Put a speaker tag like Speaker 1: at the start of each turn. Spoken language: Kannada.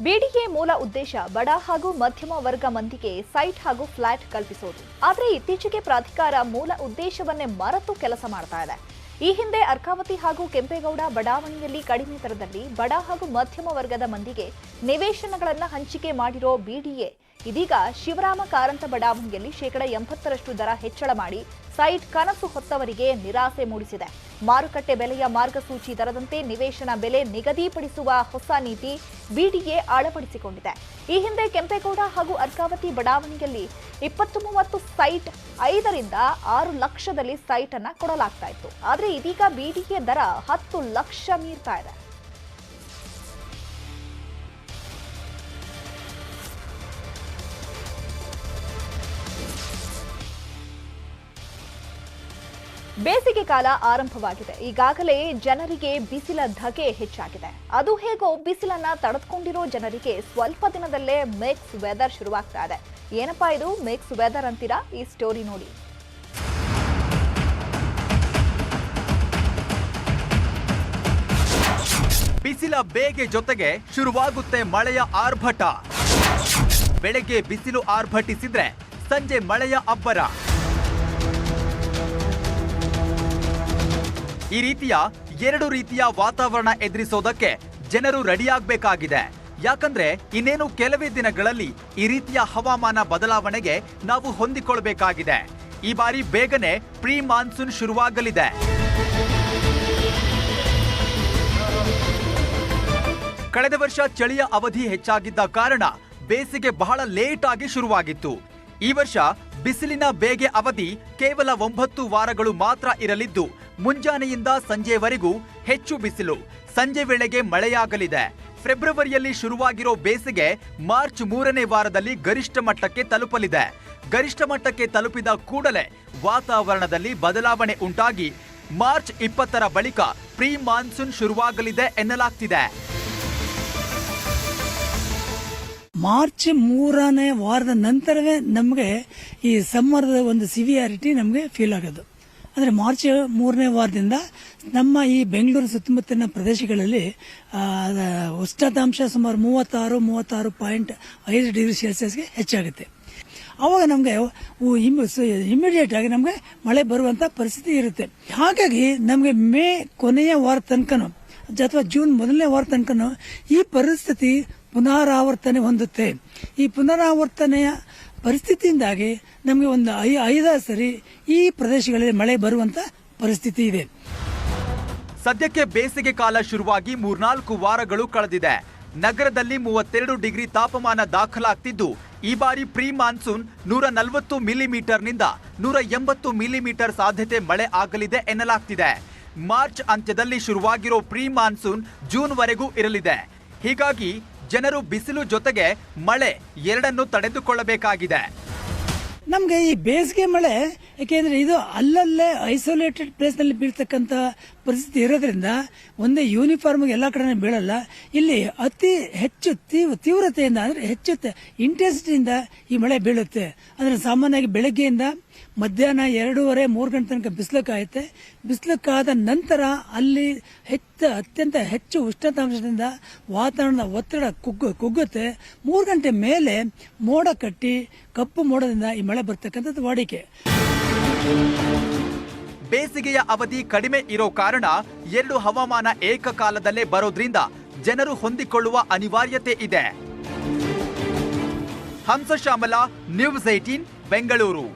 Speaker 1: ಬಿಡಿಎ ಮೂಲ ಉದ್ದೇಶ ಬಡ ಹಾಗೂ ಮಧ್ಯಮ ವರ್ಗ ಮಂದಿಗೆ ಸೈಟ್ ಹಾಗೂ ಫ್ಲಾಟ್ ಕಲ್ಪಿಸುವುದು. ಆದರೆ ಇತ್ತೀಚೆಗೆ ಪ್ರಾಧಿಕಾರ ಮೂಲ ಉದ್ದೇಶವನ್ನೇ ಮರೆತು ಕೆಲಸ ಮಾಡ್ತಾ ಇದೆ. ಈ ಹಿಂದೆ ಅರ್ಕಾವತಿ ಹಾಗೂ ಕೆಂಪೇಗೌಡ ಬಡಾವಣೆಯಲ್ಲಿ ಕಡಿಮೆ ದರದಲ್ಲಿ ಬಡ ಹಾಗೂ ಮಧ್ಯಮ ವರ್ಗದ ಮಂದಿಗೆ ನಿವೇಶನಗಳನ್ನು ಹಂಚಿಕೆ ಮಾಡಿರೋ ಬಿಡಿಎ ಇದೀಗ ಶಿವರಾಮ ಕಾರಂತ ಬಡಾವಣೆಯಲ್ಲಿ 80% ದರ ಹೆಚ್ಚಳ ಮಾಡಿ ಸೈಟ್ ಕನಸು ಹೊತ್ತವರಿಗೆ ನಿರಾಸೆ ಮೂಡಿಸಿದೆ. ಮಾರುಕಟ್ಟೆ ಬೆಲೆಯ ಮಾರ್ಗಸೂಚಿ ದರದಂತೆ ನಿವೇಶನ ಬೆಲೆ ನಿಗದಿಪಡಿಸುವ ಹೊಸ ನೀತಿ ಬಿಡಿಎ ಅಳವಡಿಸಿಕೊಂಡಿದೆ. ಈ ಹಿಂದೆ ಕೆಂಪೇಗೌಡ ಹಾಗೂ ಅರ್ಕಾವತಿ ಬಡಾವಣೆಯಲ್ಲಿ 20-30 ಸೈಟ್ 5 ರಿಂದ 6 ಲಕ್ಷದಲ್ಲಿ ಸೈಟ್ ಅನ್ನ ಕೊಡಲಾಗ್ತಾ ಇತ್ತು. ಆದರೆ ಇದೀಗ ಬಿಡಿಎ ದರ 10 ಲಕ್ಷ ಮೀರ್ತಾ ಇದೆ. ಬೇಸಿಗೆ ಕಾಲ ಆರಂಭವಾಗಿದೆ. ಈಗಾಗಲೇ ಜನರಿಗೆ ಬಿಸಿಲ ಧಗೆ ಹೆಚ್ಚಾಗಿದೆ. ಅದು ಹೇಗೋ ಬಿಸಿಲನ್ನ ತಡೆದುಕೊಂಡಿರೋ ಜನರಿಗೆ ಸ್ವಲ್ಪ ದಿನದಲ್ಲೇ ಮಿಕ್ಸ್ ವೆದರ್ ಶುರುವಾಗ್ತಾ ಇದೆ. ಏನಪ್ಪಾ ಇದು ಮಿಕ್ಸ್ ವೆದರ್ ಅಂತೀರಾ? ಈ ಸ್ಟೋರಿ ನೋಡಿ.
Speaker 2: ಬಿಸಿಲ ಬೇಗೆ ಜೊತೆಗೆ ಶುರುವಾಗುತ್ತೆ ಮಳೆಯ ಆರ್ಭಟ. ಬೆಳಗ್ಗೆ ಬಿಸಿಲು ಆರ್ಭಟಿಸಿದ್ರೆ ಸಂಜೆ ಮಳೆಯ ಅಬ್ಬರ. ಈ ರೀತಿಯ 2 ರೀತಿಯ ವಾತಾವರಣ ಎದುರಿಸೋದಕ್ಕೆ ಜನರು ರೆಡಿಯಾಗಬೇಕಾಗಿದೆ. ಯಾಕಂದ್ರೆ ಇನ್ನೇನು ಕೆಲವೇ ದಿನಗಳಲ್ಲಿ ಈ ರೀತಿಯ ಹವಾಮಾನ ಬದಲಾವಣೆಗೆ ನಾವು ಹೊಂದಿಕೊಳ್ಳಬೇಕಾಗಿದೆ. ಈ ಬಾರಿ ಬೇಗನೆ ಪ್ರೀ ಮಾನ್ಸೂನ್ ಶುರುವಾಗಲಿದೆ. ಕಳೆದ ವರ್ಷ ಚಳಿಯ ಅವಧಿ ಹೆಚ್ಚಾಗಿದ್ದ ಕಾರಣ ಬೇಸಿಗೆ ಬಹಳ ಲೇಟ್ ಆಗಿ ಶುರುವಾಗಿತ್ತು. ಈ ವರ್ಷ ಬಿಸಿಲಿನ ಬೇಗೆ ಅವಧಿ ಕೇವಲ 9 ವಾರಗಳು ಮಾತ್ರ ಇರಲಿದ್ದು ಮುಂಜಾನೆಯಿಂದ ಸಂಜೆವರೆಗೂ ಹೆಚ್ಚು ಬಿಸಿಲು, ಸಂಜೆ ವೇಳೆಗೆ ಮಳೆಯಾಗಲಿದೆ. ಫೆಬ್ರವರಿಯಲ್ಲಿ ಶುರುವಾಗಿರೋ ಬೇಸಿಗೆ ಮಾರ್ಚ್ 3ನೇ ವಾರದಲ್ಲಿ ಗರಿಷ್ಠ ಮಟ್ಟಕ್ಕೆ ತಲುಪಲಿದೆ. ಗರಿಷ್ಠ ಮಟ್ಟಕ್ಕೆ ತಲುಪಿದ ಕೂಡಲೇ ವಾತಾವರಣದಲ್ಲಿ ಬದಲಾವಣೆ ಉಂಟಾಗಿ ಮಾರ್ಚ್ 20ರ ಬಳಿಕ ಪ್ರೀ ಮಾನ್ಸೂನ್ ಶುರುವಾಗಲಿದೆ ಎನ್ನಲಾಗ್ತಿದೆ.
Speaker 3: ಮಾರ್ಚ್ 3ನೇ ವಾರದ ನಂತರವೇ ನಮಗೆ ಈ ಸಮ್ಮರ್ದ ಒಂದು ಸಿವಿಯಾರಿಟಿ ನಮಗೆ ಫೀಲ್ ಆಗೋದು. ಅಂದರೆ ಮಾರ್ಚ್ 3ನೇ ವಾರದಿಂದ ನಮ್ಮ ಈ ಬೆಂಗಳೂರು ಸುತ್ತಮುತ್ತಲಿನ ಪ್ರದೇಶಗಳಲ್ಲಿ ಉಷ್ಣಾಂಶ ಸುಮಾರು 36.5 ಡಿಗ್ರಿ ಸೆಲ್ಸಿಯಸ್ಗೆ ಹೆಚ್ಚಾಗುತ್ತೆ. ಆವಾಗ ನಮಗೆ ಇಮಿಡಿಯೇಟ್ ಆಗಿ ನಮಗೆ ಮಳೆ ಬರುವಂತ ಪರಿಸ್ಥಿತಿ ಇರುತ್ತೆ. ಹಾಗಾಗಿ ನಮಗೆ ಮೇ ಕೊನೆಯ ವಾರ ತನಕನೂ ಅಥವಾ ಜೂನ್ 1ನೇ ವಾರ ತನಕನೂ ಈ ಪರಿಸ್ಥಿತಿ ಪುನರಾವರ್ತನೆ ಹೊಂದುತ್ತೆ. ಈ ಪುನರಾವರ್ತನೆಯ ಪರಿಸ್ಥಿತಿಯಿಂದಾಗಿ ನಮಗೆ ಒಂದು 5 ಸರಿ ಈ ಪ್ರದೇಶಗಳಲ್ಲಿ ಮಳೆ ಬರುವಂತ ಪರಿಸ್ಥಿತಿ ಇದೆ.
Speaker 2: ಸದ್ಯಕ್ಕೆ ಬೇಸಿಗೆ ಕಾಲ ಶುರುವಾಗಿ 3-4 ವಾರಗಳು ಕಳೆದಿದೆ. ನಗರದಲ್ಲಿ 32 ಡಿಗ್ರಿ ತಾಪಮಾನ ದಾಖಲಾಗ್ತಿದ್ದು ಈ ಬಾರಿ ಪ್ರೀ ಮಾನ್ಸೂನ್ 140 ಮಿಲಿಮೀಟರ್ನಿಂದ 180 ಮಿಲಿಮೀಟರ್ ಸಾಧ್ಯತೆ ಮಳೆ ಆಗಲಿದೆ ಎನ್ನಲಾಗ್ತಿದೆ. ಮಾರ್ಚ್ ಅಂತ್ಯದಲ್ಲಿ ಶುರುವಾಗಿರೋ ಪ್ರೀ ಮಾನ್ಸೂನ್ ಜೂನ್ವರೆಗೂ ಇರಲಿದೆ. ಹೀಗಾಗಿ ಜನರು ಬಿಸಿಲು ಜೊತೆಗೆ ಮಳೆ ಎರಡನ್ನೂ ತಡೆದುಕೊಳ್ಳಬೇಕಾಗಿದೆ.
Speaker 3: ನಮಗೆ ಈ ಬೇಸಿಗೆ ಮಳೆ ಯಾಕೆಂದ್ರೆ ಇದು ಅಲ್ಲಲ್ಲೇ ಐಸೋಲೇಟೆಡ್ ಪ್ಲೇಸ್ ನಲ್ಲಿ ಬೀಳ್ತಕ್ಕಂತ ಪರಿಸ್ಥಿತಿ ಇರೋದ್ರಿಂದ ಒಂದೇ ಯೂನಿಫಾರ್ಮ್ ಎಲ್ಲಾ ಕಡೆ ಬೀಳಲ್ಲ. ಇಲ್ಲಿ ಅತಿ ಹೆಚ್ಚು ತೀವ್ರತೆಯಿಂದ ಅಂದ್ರೆ ಹೆಚ್ಚು ಇಂಟೆನ್ಸಿಟಿಯಿಂದ ಈ ಮಳೆ ಬೀಳುತ್ತೆ. ಅಂದ್ರೆ ಸಾಮಾನ್ಯವಾಗಿ ಬೆಳಗ್ಗೆಯಿಂದ ಮಧ್ಯಾಹ್ನ 2:30-3 ಗಂಟೆ ತನಕ ಬಿಸಿಲು ಕಾಯುತ್ತೆ. ಬಿಸಿಲು ಕಾದ ನಂತರ ಅಲ್ಲಿ ಅತ್ಯಂತ ಹೆಚ್ಚು ಉಷ್ಣಾಂಶದಿಂದ ವಾತಾವರಣದ ಒತ್ತಡ ಕುಗ್ಗುತ್ತೆ. 3 ಗಂಟೆ ಮೇಲೆ ಮೋಡ ಕಟ್ಟಿ ಕಪ್ಪು ಮೋಡದಿಂದ ಈ ಮಳೆ ಬರ್ತಕ್ಕಂಥದ್ದು ವಾಡಿಕೆ.
Speaker 2: ಬೇಸಿಗೆಯ ಅವಧಿ ಕಡಿಮೆ ಇರೋ ಕಾರಣ 2 ಹವಾಮಾನ ಏಕಕಾಲದಲ್ಲೇ ಬರೋದ್ರಿಂದ ಜನರು ಹೊಂದಿಕೊಳ್ಳುವ ಅನಿವಾರ್ಯತೆ ಇದೆ. ಹಂಸ ಶ್ಯಾಮಲ, ನ್ಯೂಸ್ 18 ಬೆಂಗಳೂರು.